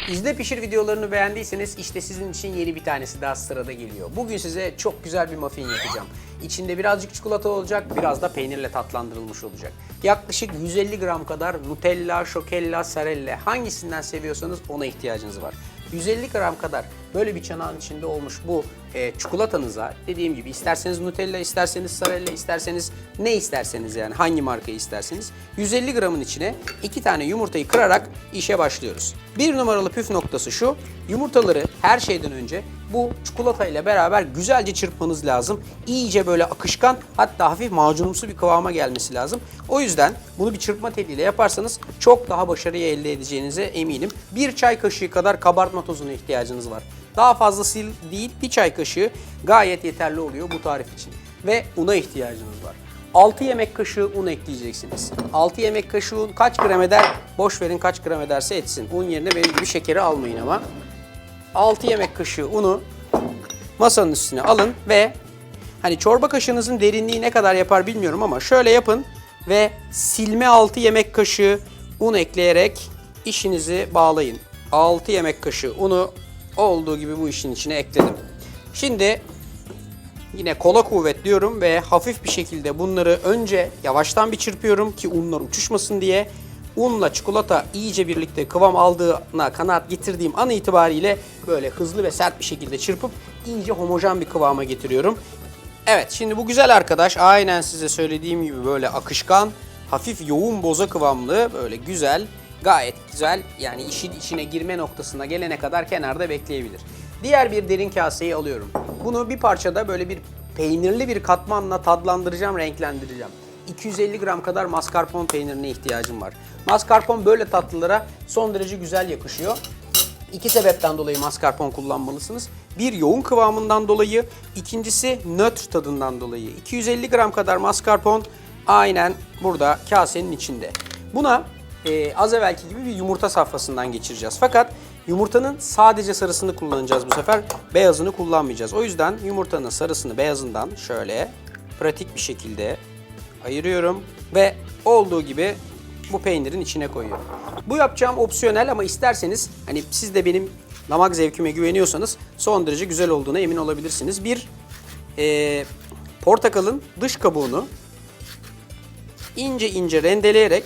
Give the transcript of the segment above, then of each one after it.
İzle pişir videolarını beğendiyseniz işte sizin için yeni bir tanesi daha sırada geliyor. Bugün size çok güzel bir muffin yapacağım. İçinde birazcık çikolata olacak, biraz da peynirle tatlandırılmış olacak. Yaklaşık 150 gram kadar Nutella, Şokella, Sarella hangisinden seviyorsanız ona ihtiyacınız var. 150 gram kadar böyle bir çanağın içinde olmuş bu çikolatanıza dediğim gibi isterseniz Nutella, isterseniz Sarella, isterseniz ne isterseniz yani hangi markayı isterseniz 150 gramın içine 2 tane yumurtayı kırarak işe başlıyoruz. Bir numaralı püf noktası şu: yumurtaları her şeyden önce bu çikolata ile beraber güzelce çırpmanız lazım. İyice böyle akışkan, hatta hafif macunumsu bir kıvama gelmesi lazım. O yüzden bunu bir çırpma teliyle yaparsanız çok daha başarıyı elde edeceğinize eminim. Bir çay kaşığı kadar kabartma tozuna ihtiyacınız var. Daha fazlası değil, bir çay kaşığı gayet yeterli oluyor bu tarif için. Ve una ihtiyacınız var. 6 yemek kaşığı un ekleyeceksiniz. 6 yemek kaşığı un kaç gram eder? Boş verin, kaç gram ederse etsin. Un yerine benim gibi şekeri almayın ama. 6 yemek kaşığı unu masanın üstüne alın ve hani çorba kaşığınızın derinliği ne kadar yapar bilmiyorum ama şöyle yapın ve silme 6 yemek kaşığı un ekleyerek işinizi bağlayın. 6 yemek kaşığı unu olduğu gibi bu işin içine ekledim. Şimdi yine kola kuvvet diyorum ve hafif bir şekilde bunları önce yavaştan bir çırpıyorum ki unlar uçuşmasın diye. Unla çikolata iyice birlikte kıvam aldığına kanaat getirdiğim an itibariyle böyle hızlı ve sert bir şekilde çırpıp iyice homojen bir kıvama getiriyorum. Evet, şimdi bu güzel arkadaş aynen size söylediğim gibi böyle akışkan, hafif yoğun boza kıvamlı, böyle güzel, gayet güzel, yani işin içine girme noktasına gelene kadar kenarda bekleyebilir. Diğer bir derin kaseyi alıyorum. Bunu bir parçada böyle bir peynirli bir katmanla tadlandıracağım, renklendireceğim. 250 gram kadar mascarpone peynirine ihtiyacım var. Mascarpone böyle tatlılara son derece güzel yakışıyor. İki sebepten dolayı mascarpone kullanmalısınız. Bir, yoğun kıvamından dolayı. İkincisi, nötr tadından dolayı. 250 gram kadar mascarpone aynen burada kasenin içinde. Buna az evvelki gibi bir yumurta safhasından geçireceğiz. Fakat yumurtanın sadece sarısını kullanacağız bu sefer. Beyazını kullanmayacağız. O yüzden yumurtanın sarısını beyazından şöyle pratik bir şekilde ayırıyorum ve olduğu gibi bu peynirin içine koyuyorum. Bu yapacağım opsiyonel ama isterseniz hani siz de benim damak zevkime güveniyorsanız son derece güzel olduğuna emin olabilirsiniz. Bir portakalın dış kabuğunu ince ince rendeleyerek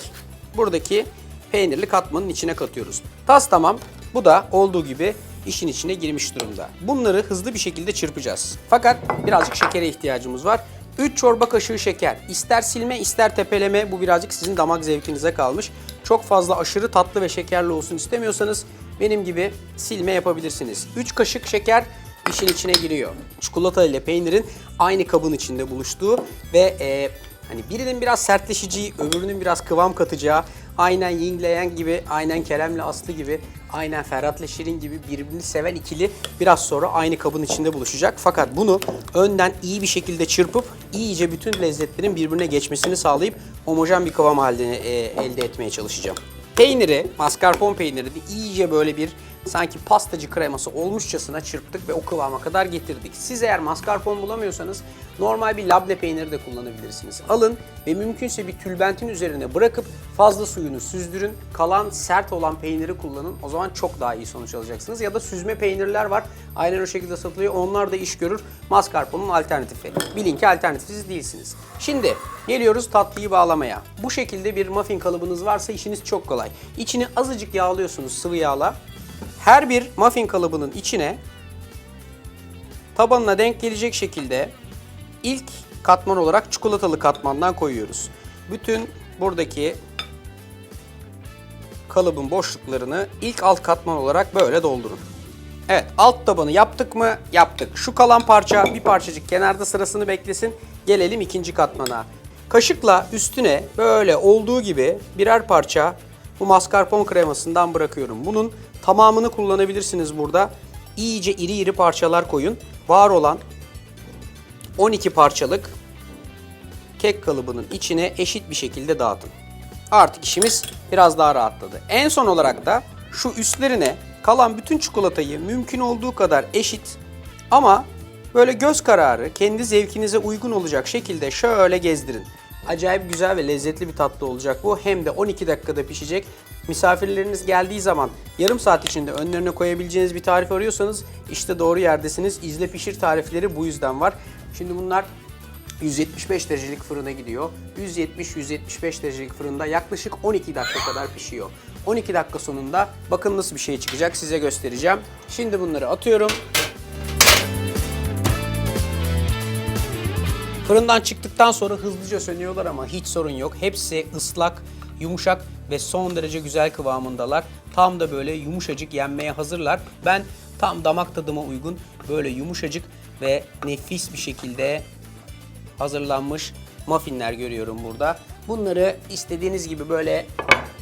buradaki peynirli katmanın içine katıyoruz. Tas tamam. Bu da olduğu gibi işin içine girmiş durumda. Bunları hızlı bir şekilde çırpacağız. Fakat birazcık şekere ihtiyacımız var. 3 çorba kaşığı şeker. İster silme ister tepeleme, bu birazcık sizin damak zevkinize kalmış. Çok fazla aşırı tatlı ve şekerli olsun istemiyorsanız benim gibi silme yapabilirsiniz. 3 kaşık şeker işin içine giriyor. Çikolata ile peynirin aynı kabın içinde buluştuğu ve hani birinin biraz sertleşeceği, öbürünün biraz kıvam katacağı, aynen Yin ile Yang gibi, aynen Kerem'le Aslı gibi, aynen Ferhat'la Şirin gibi birbirini seven ikili biraz sonra aynı kabın içinde buluşacak. Fakat bunu önden iyi bir şekilde çırpıp iyice bütün lezzetlerin birbirine geçmesini sağlayıp homojen bir kıvam halini elde etmeye çalışacağım. Peyniri, mascarpone peynirini iyice böyle bir sanki pastacı kreması olmuşçasına çırptık ve o kıvama kadar getirdik. Siz eğer mascarpone bulamıyorsanız normal bir labne peyniri de kullanabilirsiniz. Alın ve mümkünse bir tülbentin üzerine bırakıp fazla suyunu süzdürün. Kalan sert olan peyniri kullanın. O zaman çok daha iyi sonuç alacaksınız. Ya da süzme peynirler var. Aynen o şekilde satılıyor. Onlar da iş görür. Mascarpone'un alternatifi. Bilin ki alternatifsiz değilsiniz. Şimdi geliyoruz tatlıyı bağlamaya. Bu şekilde bir muffin kalıbınız varsa işiniz çok kolay. İçini azıcık yağlıyorsunuz sıvı yağla. Her bir muffin kalıbının içine tabanına denk gelecek şekilde ilk katman olarak çikolatalı katmandan koyuyoruz. Bütün buradaki kalıbın boşluklarını ilk alt katman olarak böyle doldurun. Evet, alt tabanı yaptık mı? Yaptık. Şu kalan parça bir parçacık kenarda sırasını beklesin. Gelelim ikinci katmana. Kaşıkla üstüne böyle olduğu gibi birer parça bu mascarpone kremasından bırakıyorum. Bunun tamamını kullanabilirsiniz burada. İyice iri iri parçalar koyun. Var olan 12 parçalık kek kalıbının içine eşit bir şekilde dağıtın. Artık işimiz biraz daha rahatladı. En son olarak da şu üstlerine kalan bütün çikolatayı mümkün olduğu kadar eşit ama böyle göz kararı kendi zevkinize uygun olacak şekilde şöyle gezdirin. Acayip güzel ve lezzetli bir tatlı olacak bu. Hem de 12 dakikada pişecek. Misafirleriniz geldiği zaman yarım saat içinde önlerine koyabileceğiniz bir tarif arıyorsanız işte doğru yerdesiniz. İzle pişir tarifleri bu yüzden var. Şimdi bunlar 175 derecelik fırına gidiyor. 170-175 derecelik fırında yaklaşık 12 dakika kadar pişiyor. 12 dakika sonunda bakın nasıl bir şey çıkacak, size göstereceğim. Şimdi bunları atıyorum. Fırından çıktıktan sonra hızlıca sönüyorlar ama hiç sorun yok. Hepsi ıslak, yumuşak ve son derece güzel kıvamındalar. Tam da böyle yumuşacık yenmeye hazırlar. Ben tam damak tadıma uygun böyle yumuşacık ve nefis bir şekilde hazırlanmış muffinler görüyorum burada. Bunları istediğiniz gibi böyle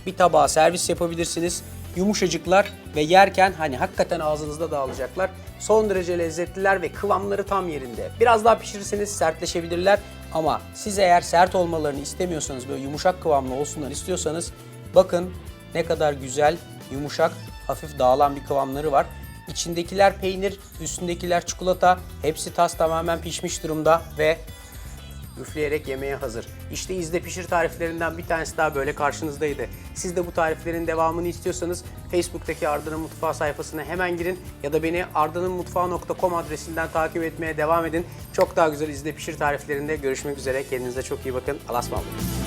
bir tabağa servis yapabilirsiniz. Yumuşacıklar ve yerken hani hakikaten ağzınızda dağılacaklar. Son derece lezzetliler ve kıvamları tam yerinde. Biraz daha pişirirseniz sertleşebilirler ama siz eğer sert olmalarını istemiyorsanız, böyle yumuşak kıvamlı olsunlar istiyorsanız bakın ne kadar güzel, yumuşak, hafif dağılan bir kıvamları var. İçindekiler peynir, üstündekiler çikolata. Hepsi tas tamamen pişmiş durumda ve üfleyerek yemeye hazır. İşte izle pişir tariflerinden bir tanesi daha böyle karşınızdaydı. Siz de bu tariflerin devamını istiyorsanız Facebook'taki Arda'nın Mutfağı sayfasına hemen girin ya da beni ardanınmutfağı.com adresinden takip etmeye devam edin. Çok daha güzel izle pişir tariflerinde görüşmek üzere. Kendinize çok iyi bakın. Allah'a ısmarladık.